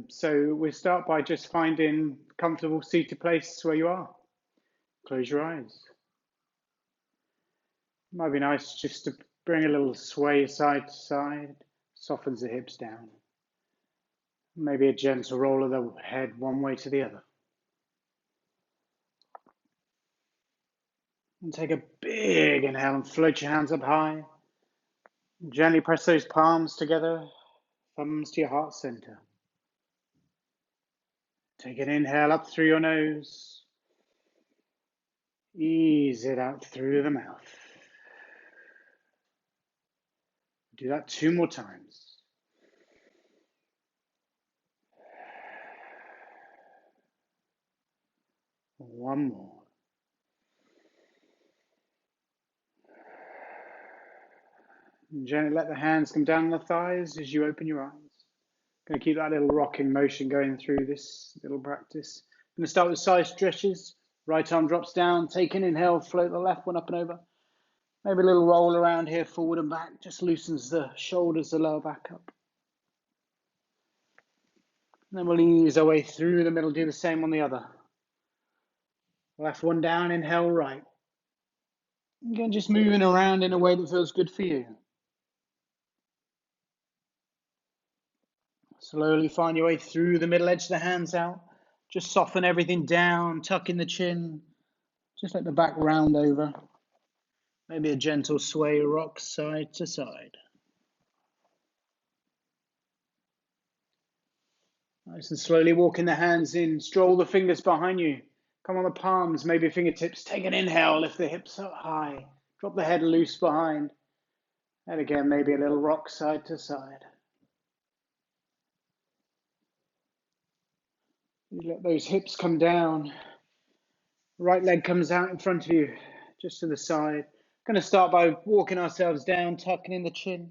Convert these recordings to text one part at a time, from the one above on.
So we'll start by just finding a comfortable seated place where you are. Close your eyes. It might be nice just to bring a little sway side to side, softens the hips down. Maybe a gentle roll of the head one way to the other. And take a big inhale and float your hands up high. Gently press those palms together, thumbs to your heart center. Take an inhale up through your nose. Ease it out through the mouth. Do that 2 more times. One more. And gently let the hands come down the thighs as you open your eyes. Going to keep that little rocking motion going through this little practice. Going to start with side stretches. Right arm drops down. Take an inhale, float the left one up and over. Maybe a little roll around here, forward and back. Just loosens the shoulders, the lower back up. And then we'll ease our way through the middle. Do the same on the other. Left one down, inhale right. Again, just moving around in a way that feels good for you. Slowly find your way through the middle, edge the hands out. Just soften everything down, tuck in the chin. Just let the back round over. Maybe a gentle sway, rock side to side. Nice and slowly walking the hands in. Stroll the fingers behind you. Come on the palms, maybe fingertips. Take an inhale, lift the hips up high. Drop the head loose behind. And again, maybe a little rock side to side. You let those hips come down. Right leg comes out in front of you, just to the side. Going to start by walking ourselves down, tucking in the chin.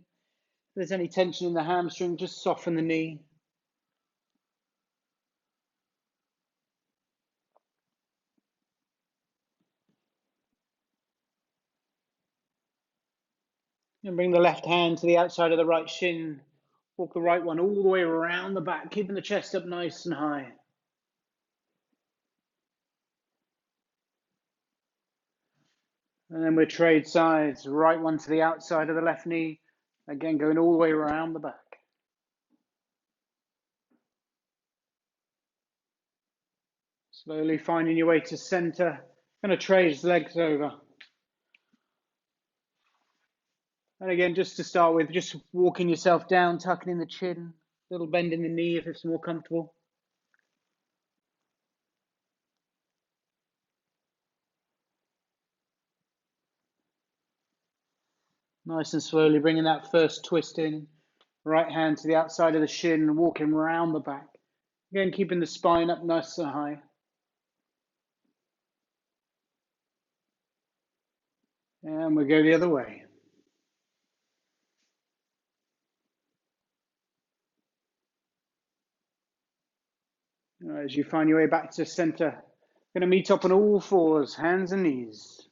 If there's any tension in the hamstring, just soften the knee. And bring the left hand to the outside of the right shin. Walk the right one all the way around the back, keeping the chest up nice and high. And then we'll trade sides. Right one to the outside of the left knee. Again, going all the way around the back. Slowly finding your way to center. Going to trade legs over. And again, just to start with, just walking yourself down, tucking in the chin. Little bend in the knee if it's more comfortable. Nice and slowly bringing that first twist in. Right hand to the outside of the shin, walking around the back. Again, keeping the spine up nice and high. And we'll go the other way. As you find your way back to center, going to meet up on all fours, hands and knees.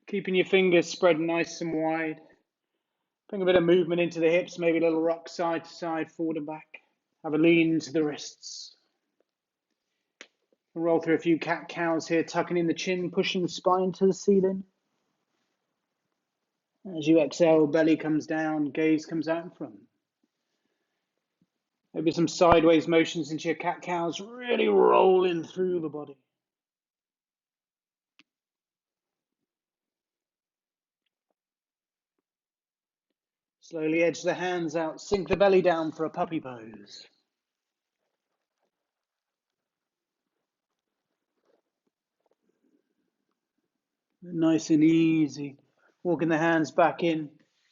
Keeping your fingers spread nice and wide. Bring a bit of movement into the hips, maybe a little rock side to side, forward and back. Have a lean to the wrists. We'll roll through a few cat-cows here, tucking in the chin, pushing the spine to the ceiling. As you exhale, belly comes down, gaze comes out in front. Maybe some sideways motions into your cat-cows, really rolling through the body. Slowly edge the hands out, sink the belly down for a puppy pose. Nice and easy. Walking the hands back in.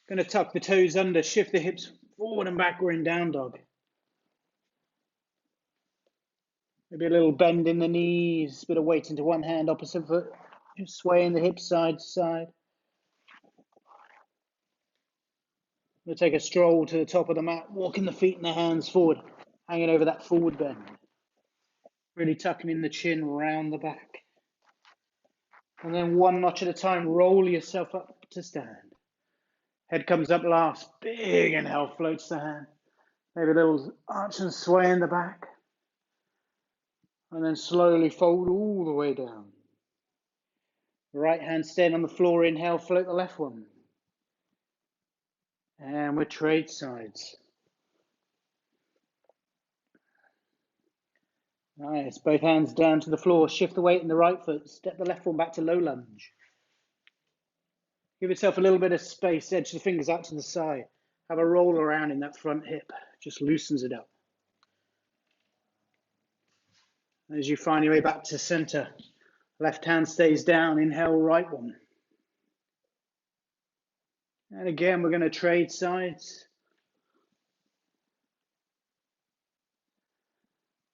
Going to tuck the toes under, shift the hips forward and back. We're in down dog. Maybe a little bend in the knees, bit of weight into one hand, opposite foot. Just swaying the hips side to side. We'll take a stroll to the top of the mat, walking the feet and the hands forward, hanging over that forward bend. Really tucking in the chin around the back. And then one notch at a time, roll yourself up to stand. Head comes up last. Big inhale, floats the hand. Maybe a little arch and sway in the back. And then slowly fold all the way down. Right hand staying on the floor. Inhale, float the left one. And we trade sides. Nice. Both hands down to the floor. Shift the weight in the right foot. Step the left one back to low lunge. Give yourself a little bit of space. Edge the fingers out to the side. Have a roll around in that front hip. Just loosens it up. As you find your way back to center, left hand stays down. Inhale, right one. And again, we're going to trade sides.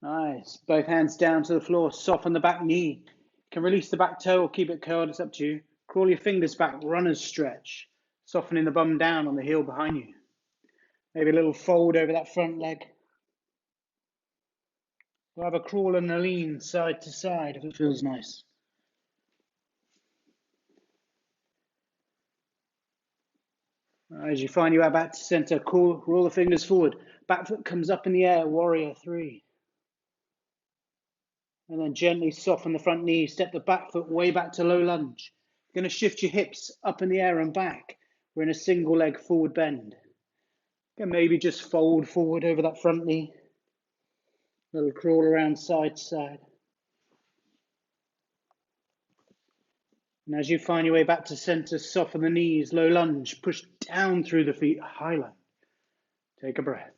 Nice. Both hands down to the floor. Soften the back knee. You can release the back toe or keep it curled. It's up to you. Crawl your fingers back. Runner's stretch. Softening the bum down on the heel behind you. Maybe a little fold over that front leg. We'll have a crawl and a lean side to side if it feels nice. As you find your way back to center, roll the fingers forward. Back foot comes up in the air, warrior three. And then gently soften the front knee. Step the back foot way back to low lunge. You're going to shift your hips up in the air and back. We're in a single leg forward bend. And maybe just fold forward over that front knee. Little crawl around side to side. And as you find your way back to center, soften the knees, low lunge, push down through the feet, high lunge. Take a breath.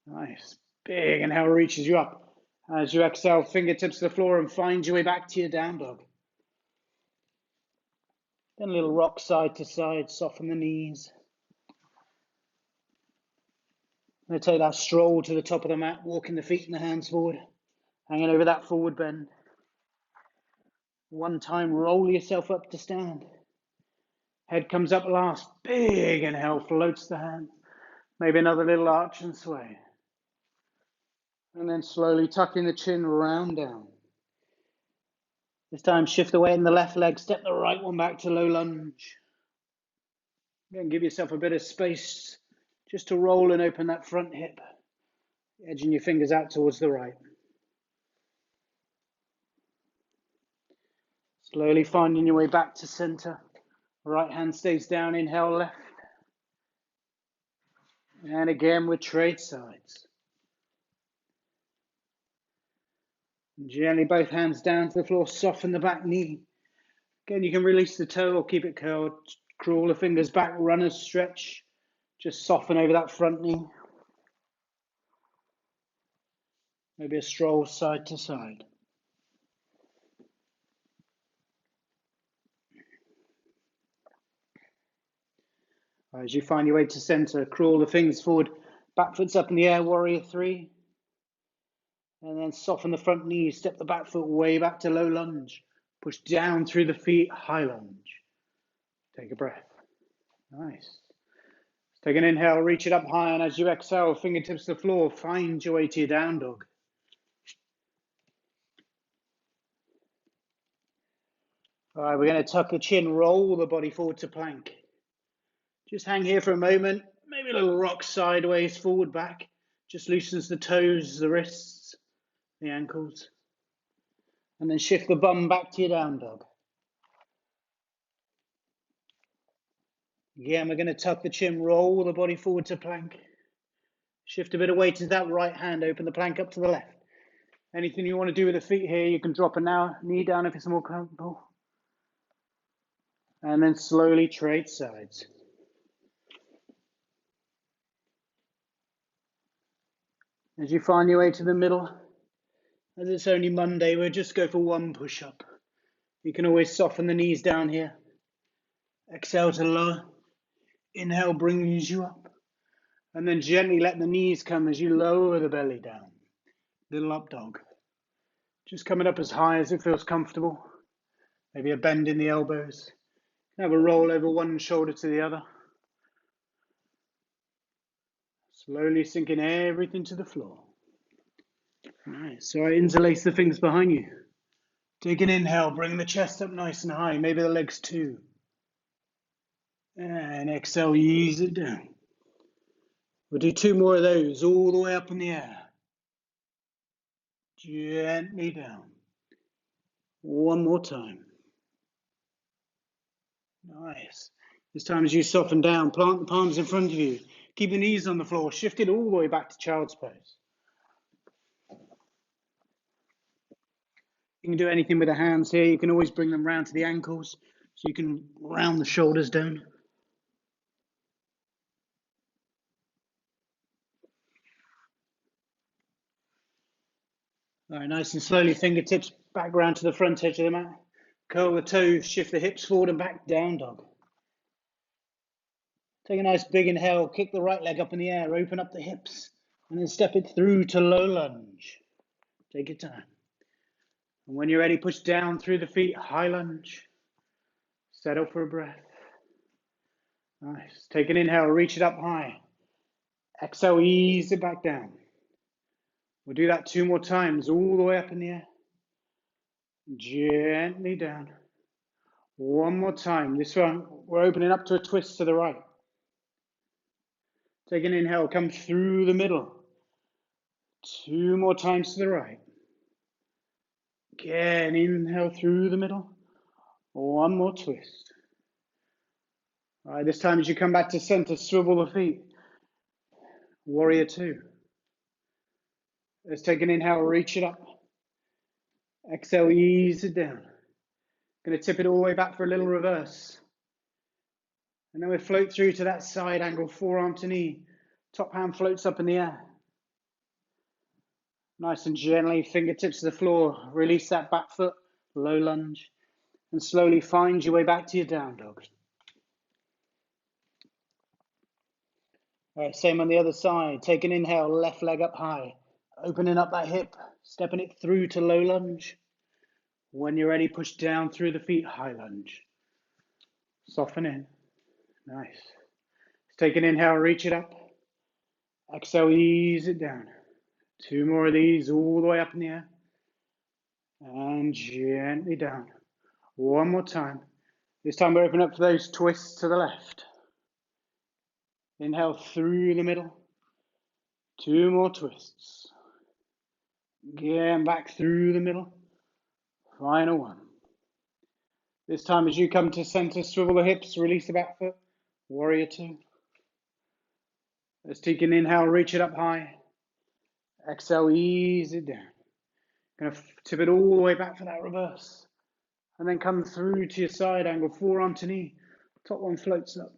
Nice. Big inhale reaches you up. As you exhale, fingertips to the floor and find your way back to your down dog. Then a little rock side to side, soften the knees. I'm going to take that stroll to the top of the mat, walking the feet and the hands forward, hanging over that forward bend. One time, roll yourself up to stand. Head comes up last. Big inhale, floats the hand. Maybe another little arch and sway. And then slowly tucking the chin, round down. This time, shift the weight in the left leg. Step the right one back to low lunge. Again, give yourself a bit of space just to roll and open that front hip, edging your fingers out towards the right. Slowly finding your way back to center. Right hand stays down, inhale left. And again, we trade sides. Gently both hands down to the floor, soften the back knee. Again, you can release the toe or keep it curled. Crawl the fingers back, runner's stretch. Just soften over that front knee. Maybe a stroll side to side. As you find your way to center, crawl the fingers forward, back foot's up in the air, warrior three. And then soften the front knee, step the back foot way back to low lunge. Push down through the feet, high lunge. Take a breath. Nice. Take an inhale, reach it up high, and as you exhale, fingertips to the floor, find your way to your down dog. All right, we're going to tuck the chin, roll the body forward to plank. Just hang here for a moment, maybe a little rock sideways, forward, back. Just loosens the toes, the wrists, the ankles. And then shift the bum back to your down dog. Again, we're going to tuck the chin, roll the body forward to plank. Shift a bit of weight to that right hand, open the plank up to the left. Anything you want to do with the feet here, you can drop a knee down if it's more comfortable. And then slowly trade sides. As you find your way to the middle, as it's only Monday, we'll just go for one push-up. You can always soften the knees down here. Exhale to lower. Inhale brings you up. And then gently let the knees come as you lower the belly down. Little up dog. Just coming up as high as it feels comfortable. Maybe a bend in the elbows. Have a roll over one shoulder to the other. Slowly sinking everything to the floor. Nice. So I interlace the fingers behind you. Take an inhale, bring the chest up nice and high. Maybe the legs too. And exhale, ease it down. We'll do 2 more of those, all the way up in the air. Gently down. 1 more time. Nice. This time as you soften down, plant the palms in front of you. Keep the knees on the floor. Shift it all the way back to child's pose. You can do anything with the hands here. You can always bring them round to the ankles, so you can round the shoulders down. All right, nice and slowly, fingertips back round to the front edge of the mat. Curl the toes, shift the hips forward and back, down dog. Take a nice big inhale, kick the right leg up in the air, open up the hips, and then step it through to low lunge. Take your time. And when you're ready, push down through the feet, high lunge. Settle for a breath. Nice. Take an inhale, reach it up high. Exhale, ease it back down. We'll do that 2 more times, all the way up in the air. Gently down. 1 more time. This one, we're opening up to a twist to the right. Take an inhale, come through the middle. 2 more times to the right. Again, inhale through the middle. 1 more twist. All right, this time as you come back to center, swivel the feet. Warrior 2. Let's take an inhale, reach it up. Exhale, ease it down. Going to tip it all the way back for a little reverse. And then we float through to that side angle, forearm to knee. Top hand floats up in the air. Nice and gently, fingertips to the floor. Release that back foot, low lunge. And slowly find your way back to your down dog. All right, same on the other side. Take an inhale, left leg up high. Opening up that hip, stepping it through to low lunge. When you're ready, push down through the feet, high lunge. Soften in. Nice. Let's take an inhale, reach it up. Exhale, ease it down. 2 more of these, all the way up in the air. And gently down. 1 more time. This time we open up for those twists to the left. Inhale through the middle. 2 more twists. Again, back through the middle. Final one. This time as you come to center, swivel the hips, release the back foot. Warrior 2. Let's take an inhale, reach it up high. Exhale, ease it down. Going to tip it all the way back for that reverse. And then come through to your side angle, forearm to knee. Top one floats up.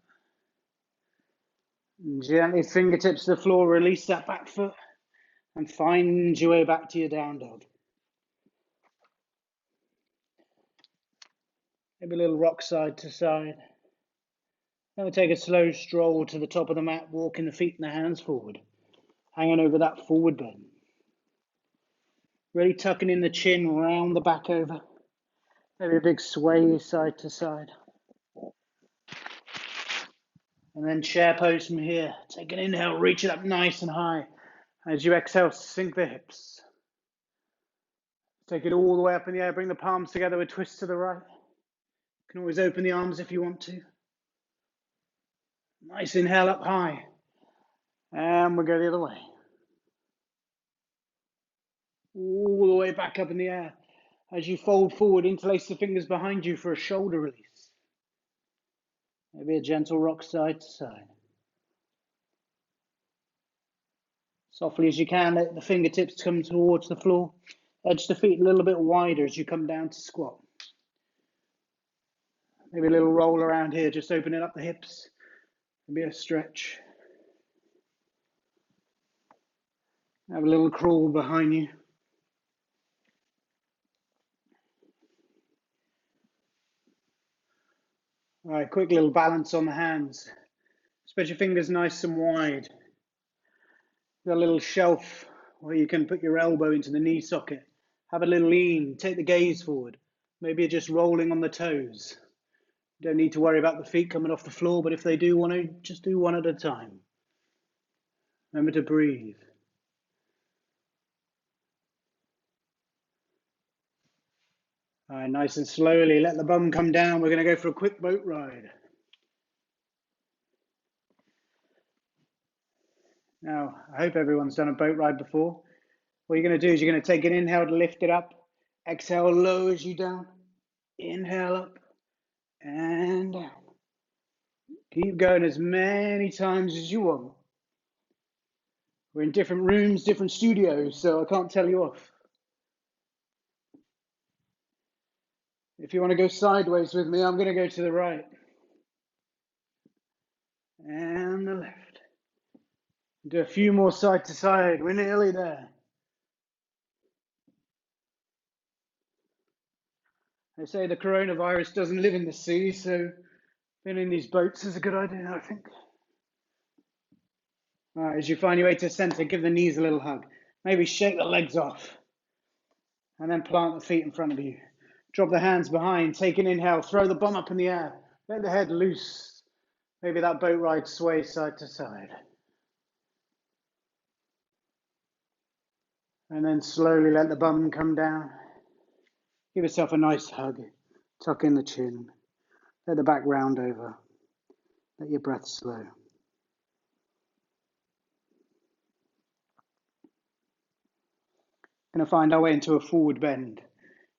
Gently, fingertips to the floor, release that back foot. And find your way back to your down dog. Maybe a little rock side to side. Then we'll take a slow stroll to the top of the mat, walking the feet and the hands forward. Hanging over that forward bend. Really tucking in the chin, round the back over. Maybe a big sway side to side. And then chair pose from here. Take an inhale, reach it up nice and high. As you exhale, sink the hips. Take it all the way up in the air. Bring the palms together with twists to the right. You can always open the arms if you want to. Nice inhale up high. And we'll go the other way. All the way back up in the air. As you fold forward, interlace the fingers behind you for a shoulder release. Maybe a gentle rock side to side. Softly as you can, let the fingertips come towards the floor. Edge the feet a little bit wider as you come down to squat. Maybe a little roll around here, just opening up the hips. Maybe a stretch. Have a little crawl behind you. All right, quick little balance on the hands. Spread your fingers nice and wide. Got a little shelf where you can put your elbow into the knee socket. Have a little lean, take the gaze forward. Maybe you're just rolling on the toes. You don't need to worry about the feet coming off the floor, but if they do want to, just do one at a time. Remember to breathe. All right, nice and slowly, let the bum come down. We're going to go for a quick boat ride. Now, I hope everyone's done a boat ride before. What you're going to do is you're going to take an inhale to lift it up. Exhale lowers you down. Inhale up and down. Keep going as many times as you want. We're in different rooms, different studios, so I can't tell you off. If you want to go sideways with me, I'm going to go to the right and the left. Do a few more side to side. We're nearly there. They say the coronavirus doesn't live in the sea, so being in these boats is a good idea, I think. All right, as you find your way to center, give the knees a little hug. Maybe shake the legs off. And then plant the feet in front of you. Drop the hands behind. Take an inhale. Throw the bum up in the air. Let the head loose. Maybe that boat ride sway side to side. And then slowly let the bum come down. Give yourself a nice hug. Tuck in the chin. Let the back round over. Let your breath slow. Going to find our way into a forward bend.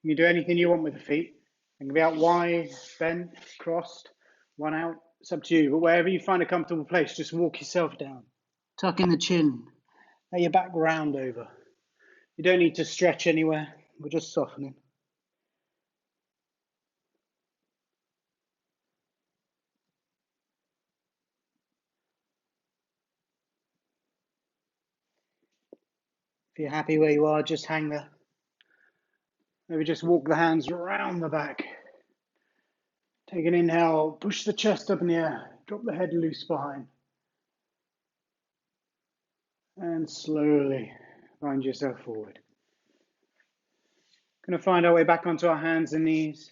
You can do anything you want with the feet. They can be out wide, bent, crossed, one out. It's up to you. But wherever you find a comfortable place, just walk yourself down. Tuck in the chin. Let your back round over. You don't need to stretch anywhere. We're just softening. If you're happy where you are, just hang there. Maybe just walk the hands around the back. Take an inhale, push the chest up in the air, drop the head loose behind. And slowly find yourself forward. Going to find our way back onto our hands and knees.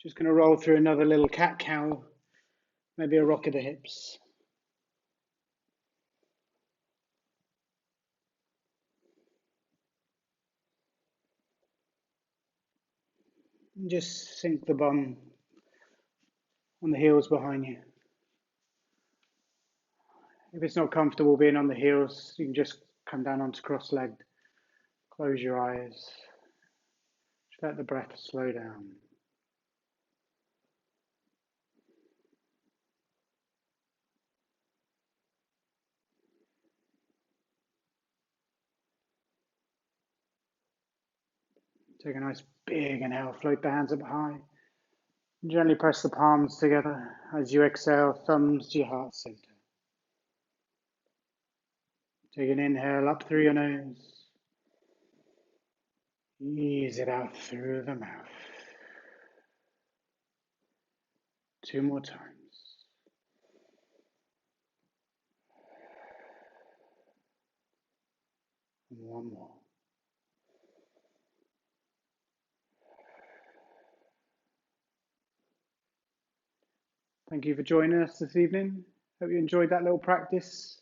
Just going to roll through another little cat-cow, maybe a rock of the hips. And just sink the bum on the heels behind you. If it's not comfortable being on the heels, you can just come down onto cross-legged. Close your eyes. Just let the breath slow down. Take a nice big inhale, float the hands up high. Gently press the palms together. As you exhale, thumbs to your heart center. Take an inhale up through your nose. Ease it out through the mouth. 2 more times. And 1 more. Thank you for joining us this evening. Hope you enjoyed that little practice.